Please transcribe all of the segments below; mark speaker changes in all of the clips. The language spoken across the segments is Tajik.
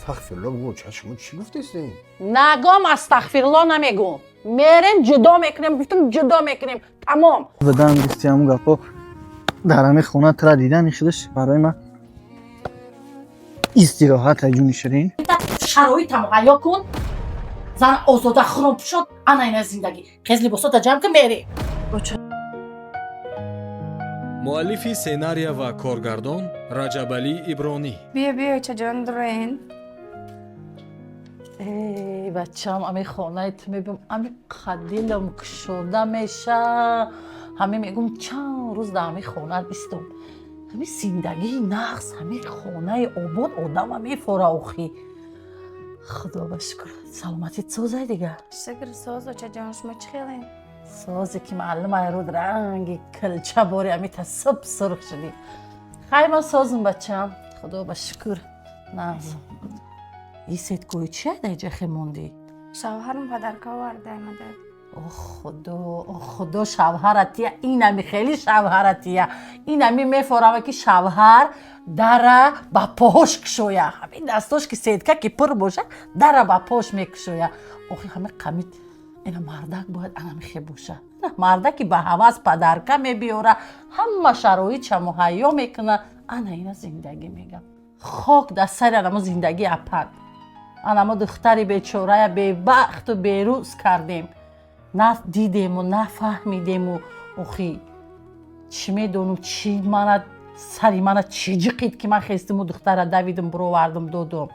Speaker 1: استغفرالله بابا شما چی گفتید؟
Speaker 2: نگم استغفرالله نمیگم. میریم جدا میکنیم، گفتم جدا میکنیم. تمام.
Speaker 3: بدم گفتی همون گپا در همه خونه ترا دیدن خودش برای من استراحت جون شیرین.
Speaker 2: شرایط مهیا کن. زن آزاده خراب شد. انا این زندگی. خیز لباسات جمع کن میری.
Speaker 4: муаллифи сценария ва коргардон раҷабалӣ ибронӣ.
Speaker 5: بیا چجان درین
Speaker 2: ای بچه‌ام امی خانه تو میبینم امی قدیلم کشوده میشه. همه میگم چند روز در امی خانه بیستم. همی زندگی نقص همی خانه آباد آدم همی فراخی. خدا بشکر سلامتی سازه دیگه.
Speaker 5: شکر ساز و چجان شما چی خیلین
Speaker 2: سازی که معلم ایرود رنگ کلچه باری همی تصب سرخ شدی. خیلی من سازم بچه‌ام. خدا بشکر نازم. این سید کوی چیه دیگه خیموندی؟
Speaker 5: شوهرم پدرکا ورده مده
Speaker 2: اوه خدا شوهرتیه. این همی خیلی شوهرتیه. این همی میفورمه که شوهر دره با پاهاش کشویه. همین دستاش که سیدکه که پر باشه دره با پاهاش میکشویه. اوخی همه قمید اینا مردک باید انمی خیلی باشه. مردکی به حواس پدرکه میبیوره همه شرایط چه مهیا میکنه. انا اینا زندگی میگم خاک دست سر انما زندگی اپد. انما دختری بیچاره بیبخت و بیروز کردیم. نه دیدیم و نه فهمیدیم و اوخی چی میدونم چی منه سری منه چی جقید که من خیستم و دختر دویدم برو وردم دودم.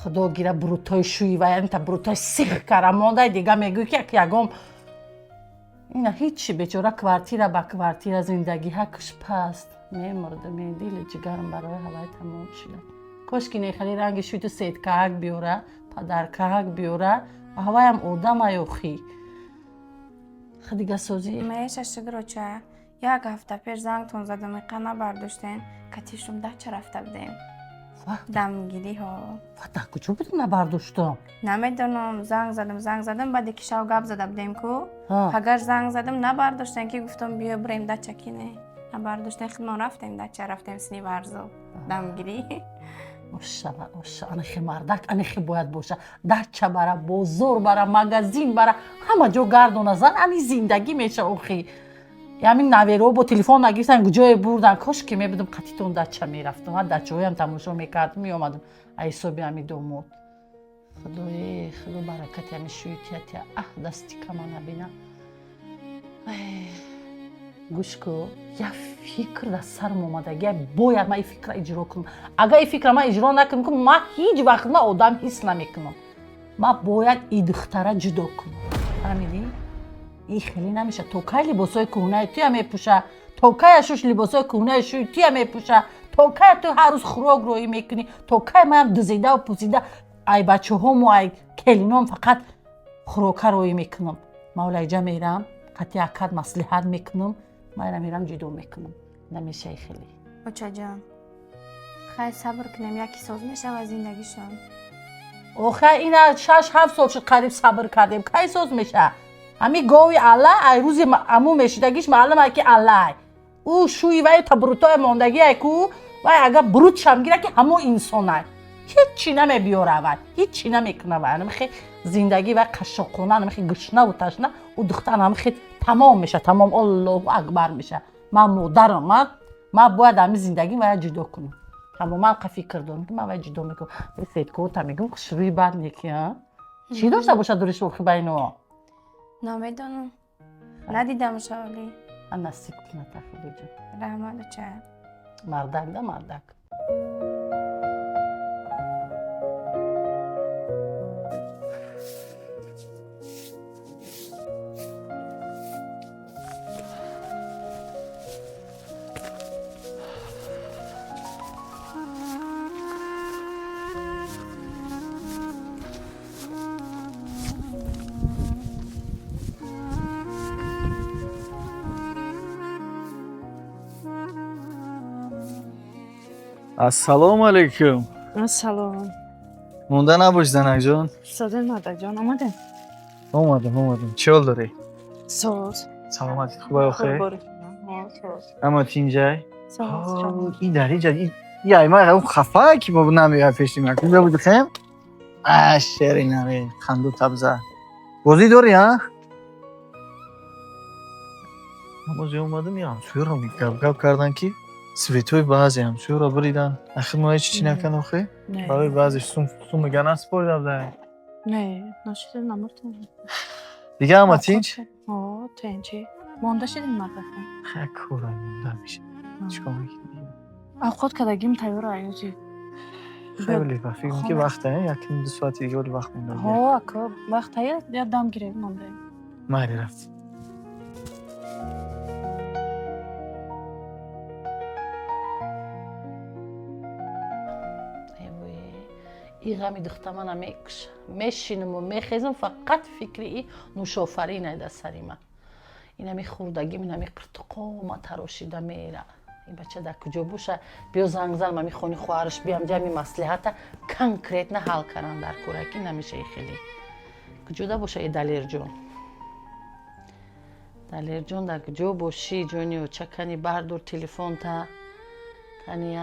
Speaker 2: خدا گیره بروتای شوی و یعنی تا بروتای سیخ کرده مانده دیگه میگوی که یکم اینا هیچی بیچاره کوارتیر با کوارتیر زندگی حکش پست میمرده دیل جگرم برای هوای تمام شده. کاش که نیخلی رنگ شوی تو سید که بیوره پدر که بیوره هوای هم آدم ایوخی خدیگه سازی
Speaker 5: میشه شکر چه یک هفته پیش زنگتون زدم قنا برداشتین کتیشم ده چه رفته بدیم دمگیری ها
Speaker 2: فتا کجا بدون نبرداشتم
Speaker 5: نمیدونم زنگ زدم بعد که شو گپ زده بدیم کو اگر زنگ زدم نبرداشتن که گفتم بیا بریم ده چکینه نبرداشتن خیلی ما رفتیم ده رفتیم سنی ورزو دمگیری
Speaker 2: ماشاءالله انخی مردک انخی باید باشه دچه برا بازار برا مغازین برا همه جا گردونه زن انی زندگی میشه اوخی همین نویرو با تلفن نگیرتن کجای بردن کاش که میبودم قطیتون دچه میرفتم من دچه هایم تماشا میکردم میامدم ایسابی همی دومود خدا برکتی همی شویتیتی دستی که من نبینم گوش کو یه فکر در سرم اومده باید من این فکر اجرا کنم. اگر این فکر من اجرا نکنم من هیچ وقت من آدم حس نمیکنم. من باید این دختره جدا کنم. فهمیدی؟ این خیلی نمیشه. توکای لباسای کهنه توی میپوشه. توکای شوش لباسای کهنه شوی توی میپوشه. توکای تو هر روز خوراک روی میکنی. توکای من دزیده و پوسیده ای بچه هم و ای کلینام فقط خوراک روی میکنم. مولای جا میرم قطعی اکد مصلحت میکنم. من میرم جدا میکنم. نمیشه خیلی.
Speaker 5: بچه جان خیلی صبر کنم یکی ساز میشه و زندگیشون.
Speaker 2: اوخه اینا 6-7 سال شد قریب صبر کردیم. کی ساز میشه؟ همی گاوی الله ای روزی امو میشیدگیش معلومه که الله او شوی و تا بروتای ماندگی ایکو و اگر بروت شمگیره که همو انسانه هیچی نمیبیاره و هیچی نمیکنه و نمیخی زندگی و قشاقونه نمیخی گشنه و تشنه و دختر نمیخی تمام میشه تمام الله اکبر میشه. من مادرم من باید همین زندگی و جدا کنم. تماما فکر دارم که من جدا میکنم. سید کوتا میگم شروعی بد نیکی ها چی داشته باشه دورش روخی بینو
Speaker 5: نمیدونم ندیدم شالی
Speaker 2: من نصیب کنه تخیلی جان
Speaker 5: رحمت چه
Speaker 2: مردک ده مردک
Speaker 3: ассалому алайкум.
Speaker 6: Салом.
Speaker 3: мунда набош занак ҷон.
Speaker 6: Саден мардак ҷон омадем.
Speaker 3: омадем. чӣ ҳол дорӣ?
Speaker 6: Соз.
Speaker 3: саломати хубаи охир?
Speaker 6: Қурбон.
Speaker 3: ҳама тинҷай?
Speaker 6: Соз.
Speaker 3: ин дариҷа яй ма اون خفه کی ما نمیاد پیش ما کجا بود خیم شیرینه خندو تبزه بازی داری ها بازی اومدم یا همسوی رو گپ کردن که سویتوی بعضی همسوی رو بریدن اخیر ما هیچ چی نکنم خیلی برای بعضیش سوم میگن اسپور دبده
Speaker 6: نه نشده نمرتم
Speaker 3: دیگه همه تینچ
Speaker 6: آه تینچی مانده شدیم مرده
Speaker 3: کورای مونده میشه چیکار میکنی
Speaker 6: اوقات کدگیم تیار ایوزی
Speaker 3: خیلی با فکرم که وقته یکم 2 ساعت دیگه ولی وقت مونده
Speaker 6: ها اکا وقت تیار یا دم گیره مانده
Speaker 3: مالی رفت
Speaker 2: این غمی دختمان هم میشینم و میخیزم فقط فکری ای نوشافرینه در سری من این همی خوردگی من همی پرتقام تراشیده میره این بچه در کجا باشه بیا زنگ زنم همی خونی خواهرش بیام جمعی مصلحت کنکریت نه حل کردن در کورکی نمیشه خیلی کجا دا باشه ای دلیر جون در کجا باشی جونی و چه کنی بردار تلفن تا کنی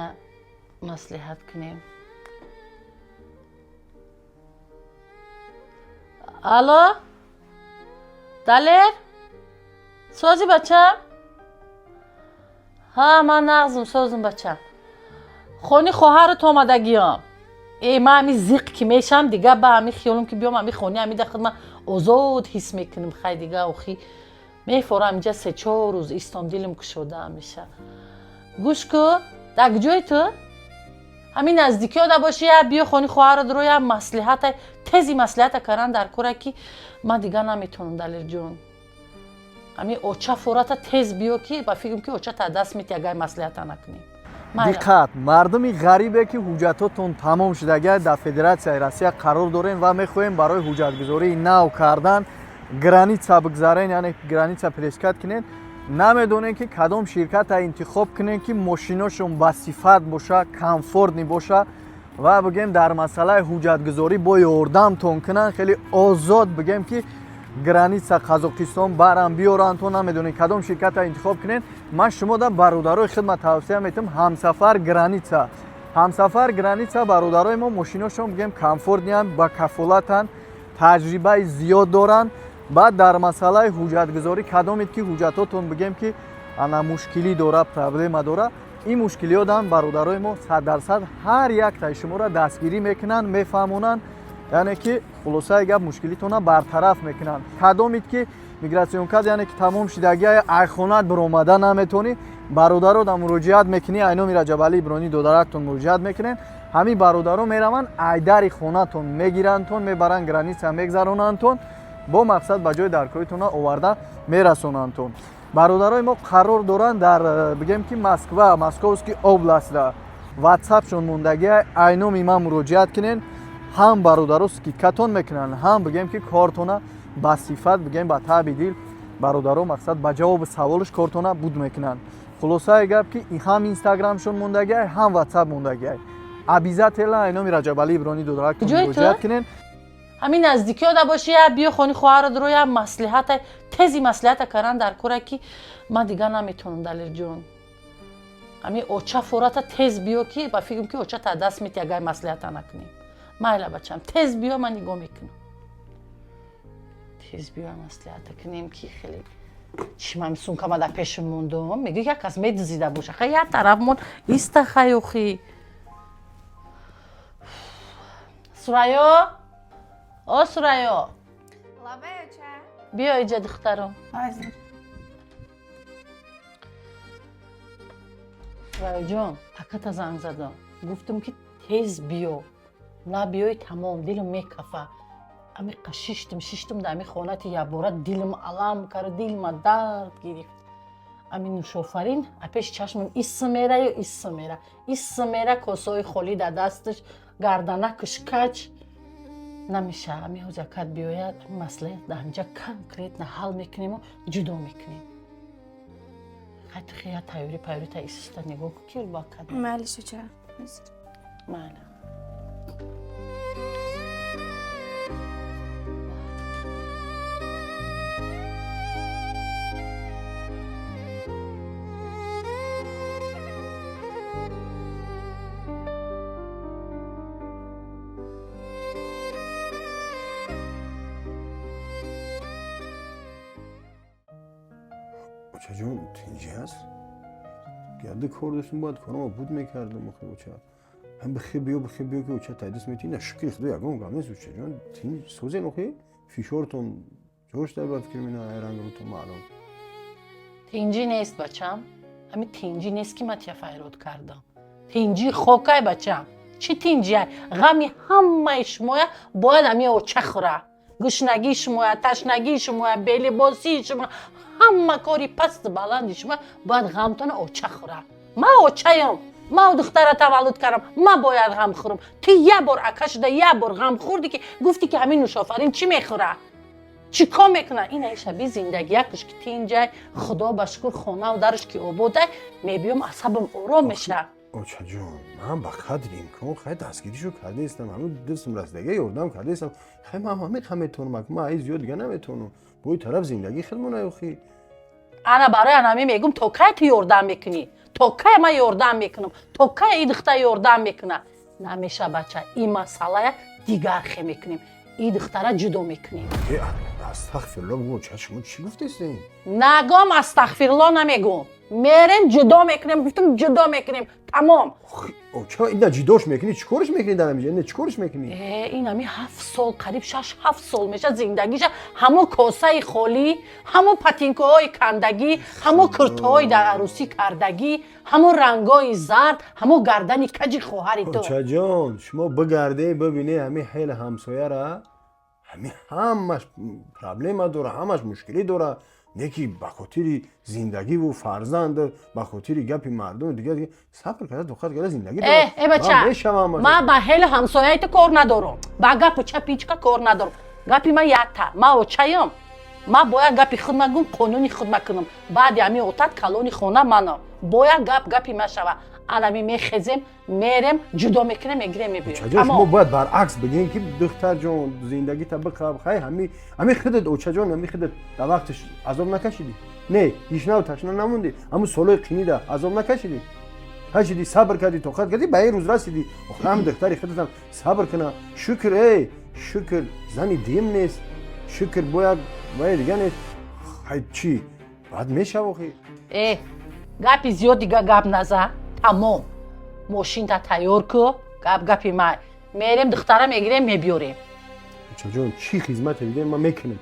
Speaker 2: مصلحت کنیم الو دلیر سوزی بچم ها من نغزم سوزم بچم خونی خواهرت آمدگیام ای من همی زیق که میشم دیگه با همی خیالم که بیام همی خونی همی داخل من آزاد حس میکنم خیلی دیگه اوخی میفورم اینجا 3-4 روز ایستم دیلم کشوده همیشه گوش کو در کجای تو همین نزدیکی ها باشی بیا خونی خواهرت رو یا مصلحت تزی مصلحت کردن در کورکی من دیگه نمیتونم دلیر جون همین اوچه فورات تز بیو که با فکرم که اوچه تا دست میتی اگه مصلحت نکنیم
Speaker 3: диққат мардуми ғарибе ки ҳуҷҷатотон тамом шудага дар федератсияи россия қарор дорем ва мехоҳем барои ҳуҷҷатгузории нав кардан граница бигзарен яъне граница перескат кунед намедонем ки кадом ширката интихоб кунед ки мошиношон басифат боша комфортни боша ва бигем дар масъалаи ҳуҷҷатгузорӣ бо ёрдамтон кунанд хеле озод бигем ки граница қазоқистон барам биёранд то намедонед кадом ширката интихоб кунед ман шумо дар бародарои хидмат тавсия метавонам ҳамсафар граница бародарои мо мошиношон бигем комфортнианд ба кафолатанд таҷрибаи зиёд доранд баъд дар масъалаи ҳуҷҷатгузорӣ кадомед ки ҳуҷҷатотон бигем ки ана мушкилӣ дора проблема дора ин мушкилиётам бародарои мо 100% ҳар яктаи шуморо дастгирӣ мекунанд мефаҳмонанд яъне ки хулосаи гап мушкилитона бартараф мекунанд кадомед ки мигратсион кад яъне ки тамом шудагиҳои айхонат биромада наметавонӣ бародарода муроҷиат мекунӣ айноми раҷабалии ибронӣ додарактон муроҷиат мекунед ҳамин бародаро мераванд айдари хонатон мегирандтон мебаранд граница мегзаронандтон бо мақсад ба ҷои даркоитона оварда мерасонандтон бародарои мо қарор доранд дар бигем ки москва московский областда ватсапшон мондагиҳои айноми ман муроҷиат кунед ҳам бародаро скидкатон мекунанд ҳам бигем ки кортона ба сифат бигем ба таби дил бародаро мақсад ба ҷавоби саволиш кортона буд мекунанд хулосаи гап ки ҳам инстаграмшон мондагиҳай ҳам ватсап мондагиҳай обязателно айноми раҷабалии ибронӣ додарактон муроҷиат кунед
Speaker 2: همین نزدیکی ها باشی بیا خونی خواهرت رو یا مصلحت تزی مصلحت کردن در کورکی من دیگه نمیتونم دلیر جون همین اوچه فورات تز بیو که با فکرم که اوچه تا دست میتی اگه مصلحت نکنیم مایلا بچم تز بیو من نگاه میکنم تز بیو مصلحت کنیم که خیلی چی من سونکم در پیش موندم میگه یک از مید زیده باشه خیلی یه طرف مون ایست خیوخی سرایو او سرایو
Speaker 5: لابه چه؟
Speaker 2: بیا اینجا دخترم
Speaker 5: حاضر
Speaker 2: سرایو جان اکتا زنگ زدم گفتم که تیز بیو نه بیای تمام دلم میکفه امی شیشتم در امی خونت یه باره دلم علم کرد دلم درد گرفت امی نوشافرین اپیش چشمم ایسا میره کاسای خالی در دستش گردنکش کج نمیشه همی حجکت بیاید مسئله در همینجا کنکریت نه حل میکنیم و جدا میکنیم خیلی تایوری پیوری تا ایسیستا نگاه که با کدیم
Speaker 5: مالی شو چه؟
Speaker 2: مالی
Speaker 1: اوچا جون تینجی هست گرده کار داشتم باید کارم بود میکردم آخه اوچا هم بخی بیو که اوچا تایدست میتی نه شکری خدا یکم گم نیست اوچا جون تین سوزه نخی فیشورتون جوش در باید فکر مینا ایرانگم تو معلوم
Speaker 2: تینجی نیست بچم همین تینجی نیست که من تیا فیرود کردم تینجی خوکای بچم چی تینجی های غمی همه شمایا باید همین اوچه خوره گشنگی شما تشنگی شما بلی بازی شما همه کاری پست بلندی شما باید غمتون اوچه خوره ما اوچه ام ما دختر تولد کردم ما باید غم خورم تو یه بار اکش ده یه بار غم خوردی که گفتی که همین نوشافرین چی میخوره چی کار میکنه این ای شبیه زندگی کش که تینجای خدا بشکر خونه و درش که آباده میبیم عصبم آرام میشه
Speaker 1: اوچا جون من با قدر امکان خیلی دستگیریشو کرده استم همون دستم رسیدگی یردم کرده استم خیلی من همه تونم من ای زیاد دیگه نمیتونم بوی طرف زندگی خیلی منو خی
Speaker 2: انا برای انامی میگم تو کی تو یردم میکنی تو کی ما یردم میکنم تو کی این دختر یردم میکنه نمیشه بچه این مسئله دیگر خی میکنیم این دختره جدا میکنیم
Speaker 1: استغفرالله بگو اوچا شما چی گفته استین
Speaker 2: نگم استغفرالله نمیگم میریم جدا میکنیم گفتم جدا میکنیم تمام
Speaker 1: اوچا اینا جداش میکنی چیکارش میکنی در میگه نه چیکارش میکنی
Speaker 2: این همی 7 سال قریب 6-7 سال میشه زندگیش همو کاسه خالی همو پتینکه های کندگی همو کرته های در عروسی کردگی همو رنگای زرد همو گردن کجی خواهری تو
Speaker 1: اوچا جان شما بگرده ببینی همین حیل همسایه را همش پرابلم داره همش مشکلی داره یکی به خاطر زندگی و فرزند به خاطر گپی مردم دیگه صبر کرده دختر کرده زندگی داره
Speaker 2: ای بچه من به حل همسایه تو کار ندارم با گپ چه پیچکا کار ندارم گپی من یکتا من اوچایم من باید گپی خود مگم قانونی خود مکنم بعد همی اوتاد کلونی خونه منو باید گپی من شوه الان میخزیم میرم جدا میکنم میگیرم میبیرم
Speaker 1: اما ما باید برعکس بگیم که دختر جان زندگی تا بخواب خیلی همین خودت اوچا جان همین خودت در وقتش عذاب نکشیدی نه هیچ نو تشنا نموندی همون سالای قینی ده عذاب نکشیدی هشیدی صبر کردی توقت کردی به این روز رسیدی آخه هم دختری خودت هم صبر کنه شکر شکر زنی دیم نیست شکر باید دیگه نیست چی بعد میشه آخه
Speaker 2: گپی زیاد دیگه گپ نزه تمام ماشین تا تیار کو گپی ما میریم دخترم میگیریم میبیوریم
Speaker 1: اوچا جان چی خدمت میدین ما میکنیم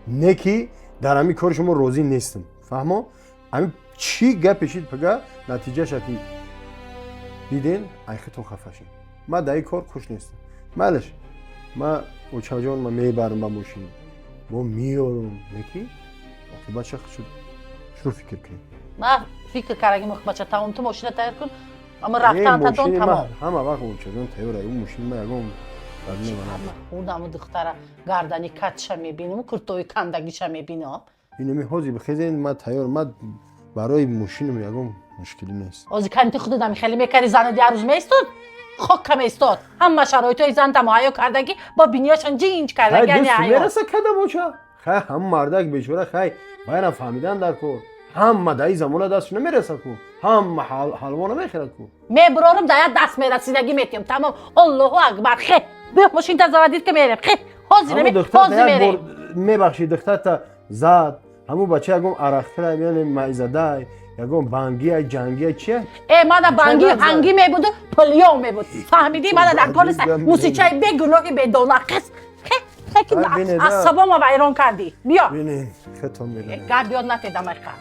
Speaker 1: نکی در همین کار شما راضی نیستم فهمو همین چی گپشید پگه نتیجه شکی دیدین ایختون خفشین ما در این کار خوش نیستم مالش ما اوچا جان ما میبرم با ماشین ما میارم نکی وقتی بچه شد شروع فکر کنیم
Speaker 2: ما فکر کردم بچه تمام تو ماشین تیار کن اما رفتن تا دون تمام
Speaker 1: همه وقت اوچا جان تیاره اون ماشین ما یکم
Speaker 2: اون دختره گردنی کتش میبینم کرتوی کندگیش میبینم
Speaker 1: اینو میخوازی بخیزین ما تیار ما برای ماشینم یکم مشکلی نیست
Speaker 2: از کنت خودت خیلی میکردی زن در روز میستاد خاک کم ایستاد همه شرایطای زن تمایا کردگی با بینیاشون جینج کردگی یعنی
Speaker 1: حیوان میرسه کدام اوچا خیلی هم مردک بیچاره خیلی باید فهمیدن در کار هم در این زمانه دستش نمیرسه کو هم حلوانه میخیره کو
Speaker 2: میبرارم داید دست میرسیدگی میتیم تمام الله اکبر خیلی بیا ماشین تا زودید که میریم خیلی حاضر میریم
Speaker 1: میبخشی دختر تا زد همون بچه یکم عرقتره میانه معیزده یکم بانگی جنگی چیه؟
Speaker 2: من بانگی هنگی میبود پلیو میبود فهمیدی من در کار موسیقی بگناهی به دولخص خیلی عصبا ما ویران کردی بیا
Speaker 1: بینین خطا میرونه
Speaker 2: گر بیاد نتیدم ارکن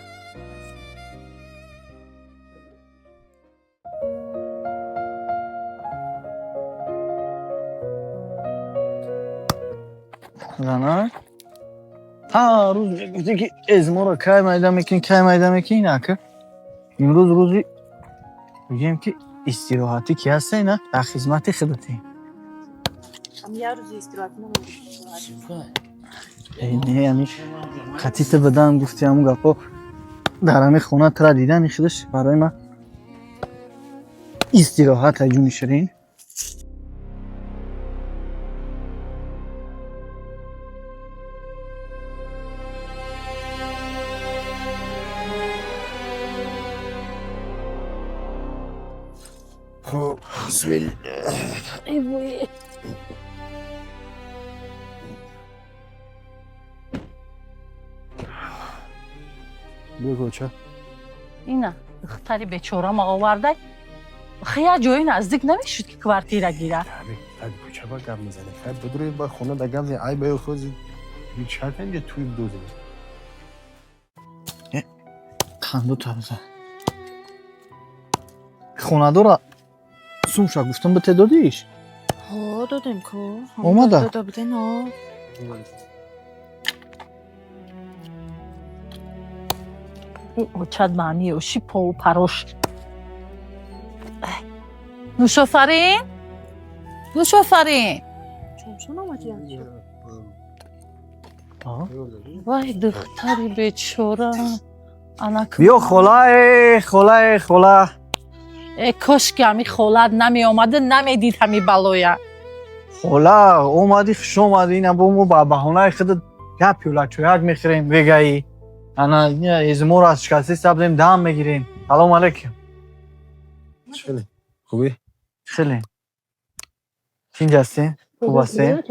Speaker 3: زنه ها روز میگفتی که ازما رو که میدم میکنی نکه امروز روزی بگیم که استراحتی که هسته نه در خدمت خودتی
Speaker 6: یه روز استراحتی
Speaker 3: نه یعنی خطیت بدم گفتی همون گفت در همه خونه ترا دیدن خودش برای من استراحت جون شیرین
Speaker 1: بسم الله بگو چه؟
Speaker 2: اینا دختری بیچاره آورده خیلی جای نزدیک نمیشد که کوارتیر گیره.
Speaker 1: خیلی کوچه با گم میزنه. خیلی بدروی با خونه دا گم زنه. ای بای خوزی. بیچاره اینجا توی دوزه.
Speaker 3: خندو تا بزن. خونه داره. سومشا گفتم به تعدادیش.
Speaker 6: ها دادم کو.
Speaker 3: اومده.
Speaker 6: داده بوده نه.
Speaker 2: اوچد معنی اوشی پا و پروش. نوشافرین؟ نوشافرین؟
Speaker 6: چون آمدی
Speaker 2: وای دختری بیچاره.
Speaker 3: بیا خلا.
Speaker 2: ای کاش که همی خولاد نمی آمده نمیدید همی بلویا.
Speaker 3: خلا اومدی خوش اومدی اینا با بهانه خودت گپ یولا چویک میخوریم بگایی. انا ازمور از شکسته سبزیم دم میگیریم. سلام علیکم.
Speaker 1: چله؟ خوبی؟
Speaker 3: خیلی. چین هستین؟ خوب هستین؟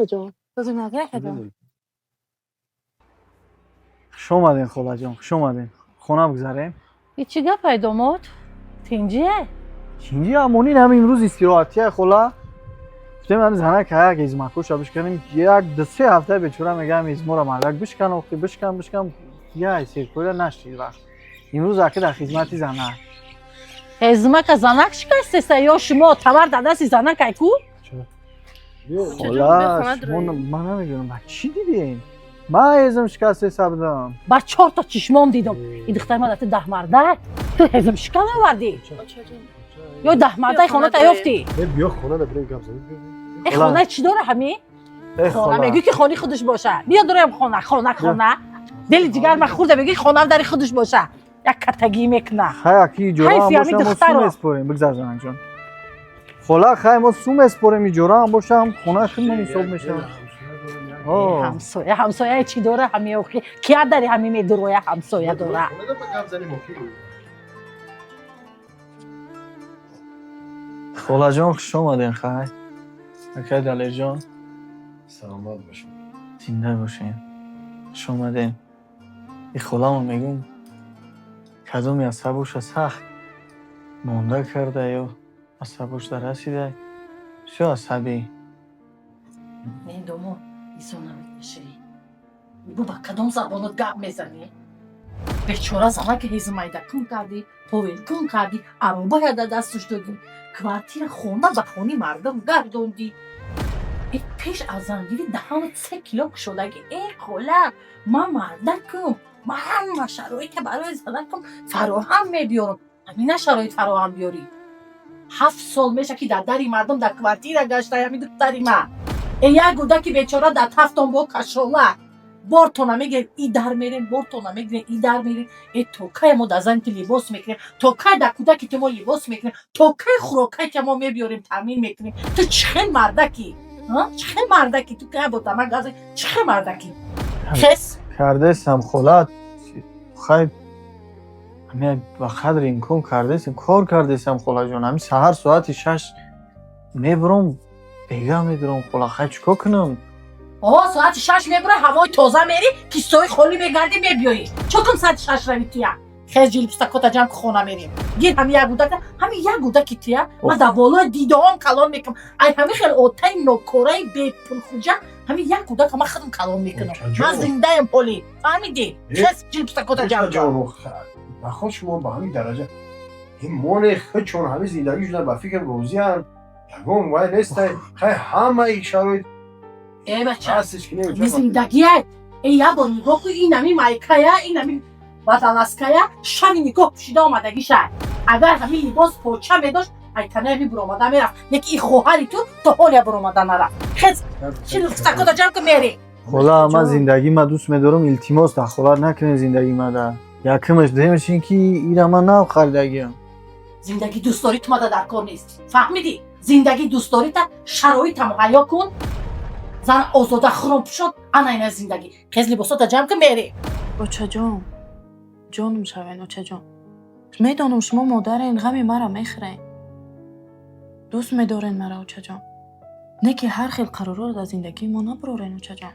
Speaker 3: خوش اومدین خلا جان. خوش اومدین. خونه بگذاریم.
Speaker 2: ای چی گپ داماد؟ تینجیه؟
Speaker 3: چینجی همونی هم امروز استراحتیه خلا. گفتم من زنه که یک ازمکوش بشکنیم یک دو سه هفته بیچاره میگم ازمورا مردک بشکن یا سیرکوله نشید وقت امروز اکه در خدمتی زنه
Speaker 2: ازمک زنک شکسته یا شما تمر داده سی زنک ایکو؟
Speaker 3: خلا من نمیدونم چی دیدین؟ من ازم شکسته سبدم
Speaker 2: با 4 تا چشمام دیدم این دختر ما داده 10 مرده تو ازم شکل آوردی یا 10 مرده خونه تایفتی
Speaker 1: بیا خونه دا بریم گم زنه.
Speaker 2: ای خونه چی داره همی؟ خونه میگی که خونه خودش باشه بیا دارم خونه دل جگر من خورده بگی خونه در خودش باشه یک کتگی میکنه
Speaker 3: خیلی اکی جورا هم باشه ما سوم اسپوریم بگذار زنگ جان خلا خیلی ما سوم اسپوریم ای جورا هم باشه خونه خیلی منصوب میشه
Speaker 2: همسایه چی داره همی اوخی کیا داری همی میدروه همسایه داره
Speaker 1: خونه دا با گم زنه موخی بود.
Speaker 3: خلا جان خوش اومدین خیلی اکی دلی جان
Speaker 1: سلامت باشم.
Speaker 3: زنده باشین خوش اومدین ای خلا میگم کدومی از سبوش سخت مونده کرده یا از سبوش در رسیده چه عصبی
Speaker 2: این دومو ایسو نمیکشی بو با کدوم زبانت گپ میزنی بیچاره زنه که هیزمایده کن کردی پویل کن کردی عروبا یاده دستش دادیم کوارتیر خونه به خونی مردم گردوندی ای پیش از زنگیری دهانت 3 کیلو شدگی ای خلا من مردکم من همه شرایط که برای زنکم فراهم میبیارم همینه شرایط فراهم بیاری 7 سال میشه که در دری مردم در کوارتیر گشته همی دختری من ای یک گودکی بیچاره در تفتان با کشوله بارتونه میگیرین ای در میرین بارتونه میگیرین ای در میرین ای توکای ما در زن که لباس میکنیم توکای در کودکی که ما لباس میکنیم توکای خوراکایی که ما میبیاریم تامین میکنیم تو چه مردکی چه مردکی تو که با تمام گازه چه مردکی کس
Speaker 3: کرده سم خلات خیلی همه با قدر امکان کرده سم کار کرده سم خلا جان همین سهر ساعت 6 میبرم بیگا میدارم خلا خیلی چکا کنم
Speaker 2: ساعت 6 میبره هوای تازه میری کیستای خالی میگردی میبیایی چکم ساعت 6 روی تیا خیلی جیل پستکوتا جمع که خونه میریم گیر همین یک گودکی تیا من در بالای دیده هم کلام میکنم ای همین خیلی اوتای نوکورای بی پول خوجه همین یک گودک من خودم کلام میکنم من زنده ام پولی فهمیدی خیلی جیل پستکوتا جمع
Speaker 1: جان بخواد شما با همین درجه این مال خود چون همه زندگی شده با فکر روزی هم یکم وای نیست خیلی همه ای شرایط
Speaker 2: ای بچه
Speaker 1: هستش که نمیشه
Speaker 2: زندگیه ای یا با نگاه که این همی مایکایا این همی وطنسکایا شمی نگاه پوشیده آمدگی شد اگر همین لباس پوچه میداشت ای تنه همی برآمده میرفت یکی ای خواهری تو حالی برآمده نرفت خیلی چی پستکوتا جمع که میری
Speaker 3: خلا من زندگی ما دوست میدارم التماس در خلا نکنه زندگی ما در یکمش دیمش این که اینا من نو خریدگیم
Speaker 2: زندگی دوست داری تو در کار نیست فهمیدی زندگی دوست داری تا شرایط مهیا کن زن آزاده خراب شد انا این زندگی خیلی لباسات جمع که میری
Speaker 6: اوچا جان جانم شوین اوچا جان میدانم شما مادرین غم مرا میخورین دوست میدارین مرا اوچا جان نه که هر خیل قرارا در زندگی ما نبرارین اوچا جان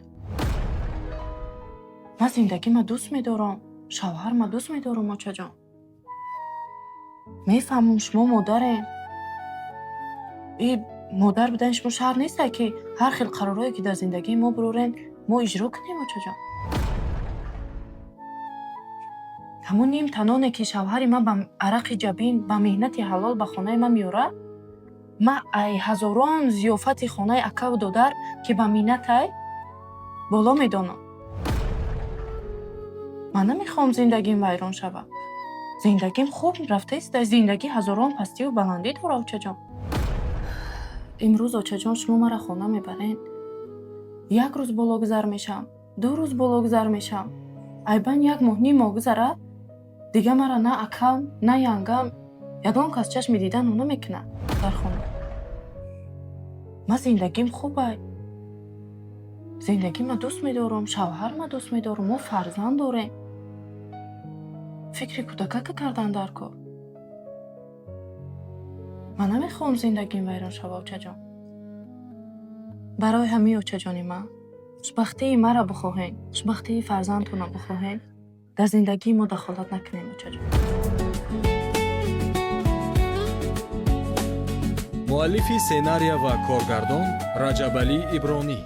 Speaker 6: من زندگی ما دوست میدارم шавҳар ма дӯст медорам очаҷон. мефаҳмам шумо модарен. модар будани шумо шарт нестае ки ҳар хел қаророе ки дар зиндагии мо бурорен мо иҷро кунем очаҷон. ҳамон ним таноне ки шавҳари ман ба арақи ҷабин ба меҳнати ҳалол ба хонаи ман меорад, ман ай ҳазорон зиёфати хонаи акаву додар ки ба миннатай боло медонам. ман намехоҳам зиндагим вайрон шавад. зиндагим хуб рафта истае. зиндагӣ ҳазорон пастиву баландӣ дорад очаҷон. имрӯз очаҷон шумо маро хона мебарен. як рӯз бологузар мешавам, 2 рӯз бологузар мешавам. айбан 1 моҳ ним моҳ гузарад, дига мара на акам на янгам ягон кас чашми дидану намекунад дар хона. ман зиндагим хубай. зиндагима дӯст медорам, шавҳарма дӯст медорам, мо фарзанд дорем. фикри кӯдакака кардан дар кор. ман намехоҳам зиндагим вайрон шава очаҷон. барои ҳамин очаҷони ман хушбахтии мара бихоҳен, хушбахтии фарзандтона бихоҳен, дар зиндагии мо дахолат накунем очаҷон.
Speaker 4: муаллифи сценария ва коргардон Раҷабалӣ Ибронӣ.